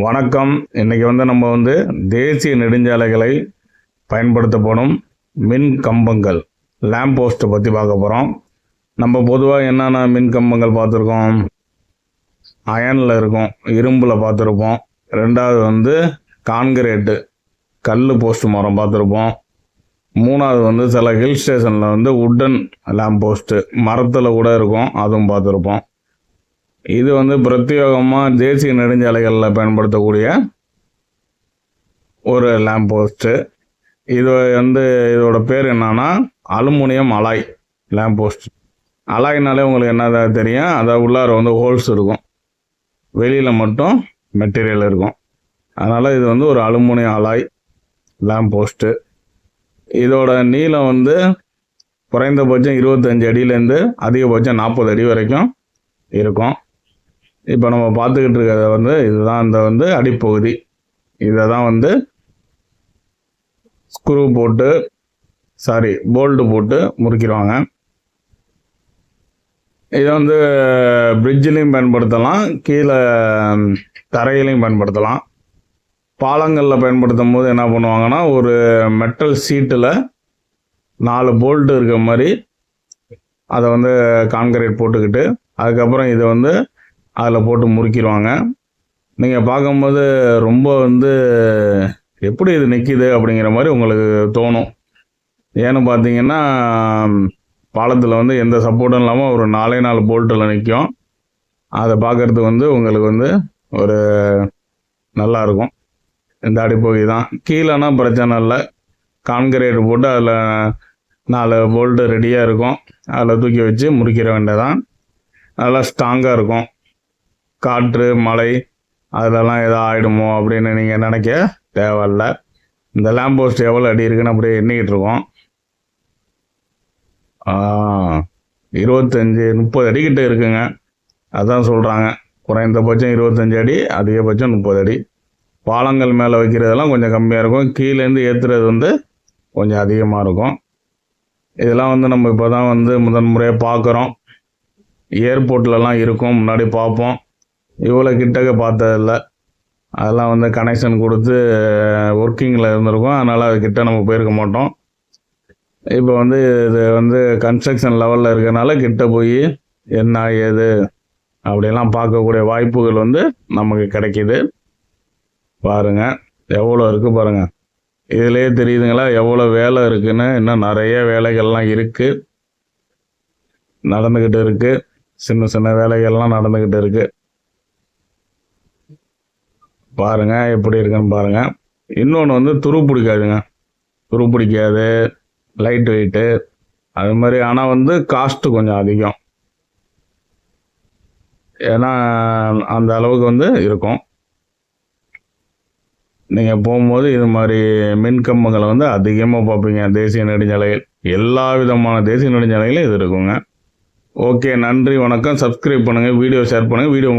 வணக்கம். இன்னைக்கு நம்ம தேசிய நெடுஞ்சாலைகளை பயன்படுத்தப்படும் மின் கம்பங்கள் லேம்ப் போஸ்ட்டை பற்றி பார்க்க போகிறோம். நம்ம பொதுவாக என்னென்ன மின் கம்பங்கள் பார்த்துருக்கோம்? அயனில் இருக்கும், இரும்பில் பார்த்துருப்போம். ரெண்டாவது கான்கிரீட்டு கல் போஸ்ட் மரம் பார்த்துருப்போம். மூணாவது சில ஹில் ஸ்டேஷனில் உட்டன் லேம்ப் போஸ்ட்டு மரத்தில் கூட இருக்கும், அதுவும் பார்த்துருப்போம். இது பிரத்யேகமாக தேசிய நெடுஞ்சாலைகளில் பயன்படுத்தக்கூடிய ஒரு லேம்ப் போஸ்ட்டு. இது இதோட பேர் என்னன்னா அலுமினியம் அலாய் லேம்ப் போஸ்ட். அலாய்னாலே உங்களுக்கு என்ன தெரியும், அதை உள்ளார ஹோல்ஸ் இருக்கும், வெளியில் மட்டும் மெட்டீரியல் இருக்கும். அதனால் இது ஒரு அலுமினியம் அலாய் லேம்ப் போஸ்ட்டு. இதோட நீளம் குறைந்தபட்சம் 25 அடியிலேருந்து அதிகபட்சம் 40 அடி வரைக்கும் இருக்கும். இப்போ நம்ம பார்த்துக்கிட்டு இருக்கிறத இதுதான் இந்த அடிப்பகுதி. இதை தான் ஸ்க்ரூ போட்டு போல்ட்டு போட்டு முறுக்கிடுவாங்க. இதை பிரிட்ஜிலையும் பயன்படுத்தலாம், கீழே தரையிலையும் பயன்படுத்தலாம். பாலங்களில் பயன்படுத்தும் போது என்ன பண்ணுவாங்கன்னா, ஒரு மெட்டல் சீட்டில் 4 போல்ட்டு இருக்க மாதிரி அதை கான்கிரீட் போட்டுக்கிட்டு அதுக்கப்புறம் இதை அதில் போட்டு முறுக்கிடுவாங்க. நீங்கள் பார்க்கும்போது ரொம்ப எப்படி இது நிற்கிது அப்படிங்கிற மாதிரி உங்களுக்கு தோணும். ஏன்னு பார்த்தீங்கன்னா, பாலத்தில் எந்த சப்போர்ட்டும் இல்லாமல் ஒரு 4 போல்ட்டில் நிற்கும். அதை பார்க்குறதுக்கு உங்களுக்கு ஒரு நல்லாயிருக்கும். இந்த அடிப்பகுதி தான். கீழேனா பிரச்சனை இல்லை, கான்கிரீட் போட்டு அதில் 4 போல்ட்டு ரெடியாக இருக்கும், அதில் தூக்கி வச்சு முறுக்கிற வேண்டியதான். நல்லா ஸ்ட்ராங்காக இருக்கும். காற்று மழை அதெல்லாம் எதோ ஆகிடுமோ அப்படின்னு நீங்கள் நினைக்க தேவையில்ல. இந்த லேம்ப் போஸ்ட் எவ்வளோ அடி இருக்குன்னு அப்படியே எண்ணிக்கிட்டு இருக்கோம். 25-30 அடிக்கிட்ட இருக்குங்க. அதான் சொல்கிறாங்க, குறைந்தபட்சம் 25 அடி, அதிகபட்சம் 30 அடி. பாலங்கள் மேலே வைக்கிறதெல்லாம் கொஞ்சம் கம்மியாக இருக்கும், கீழேருந்து ஏற்றுறது கொஞ்சம் அதிகமாக இருக்கும். இதெல்லாம் நம்ம இப்போ தான் முதன்முறையாக பார்க்குறோம். ஏர்போர்ட்லலாம் இருக்கும், முன்னாடி பார்ப்போம். இவ்வளோ கிட்டக்க பார்த்ததில்ல. அதெல்லாம் கனெக்ஷன் கொடுத்து ஒர்க்கிங்கில் இருந்திருக்கும், அதனால் அது கிட்ட நம்ம போயிருக்க மாட்டோம். இப்போ இது கன்ஸ்ட்ரக்ஷன் லெவலில் இருக்கிறனால கிட்ட போய் என்ன ஏது அப்படிலாம் பார்க்கக்கூடிய வாய்ப்புகள் நமக்கு கிடைக்கிது. பாருங்கள் எவ்வளோ இருக்குது பாருங்கள். இதிலே தெரியுதுங்களா எவ்வளோ வேலை இருக்குன்னு. இன்னும் நிறைய வேலைகள்லாம் இருக்குது, நடந்துக்கிட்டு இருக்குது. சின்ன சின்ன வேலைகள்லாம் நடந்துக்கிட்டு இருக்குது. பாருங்கள் எப்படி இருக்குன்னு பாருங்கள். இன்னொன்று துரு பிடிக்காதுங்க, துரு பிடிக்காது, லைட் வெயிட்டு அது மாதிரி. ஆனால் காஸ்ட்டு கொஞ்சம் அதிகம், ஏன்னா அந்த அளவுக்கு இருக்கும். நீங்கள் போகும்போது இது மாதிரி மின்கம்பங்களை அதிகமாக பார்ப்பீங்க தேசிய நெடுஞ்சாலைகள். எல்லா விதமான தேசிய நெடுஞ்சாலைகளும் இது இருக்குங்க. ஓகே, நன்றி, வணக்கம். சப்ஸ்கிரைப் பண்ணுங்கள், வீடியோ ஷேர் பண்ணுங்கள். வீடியோ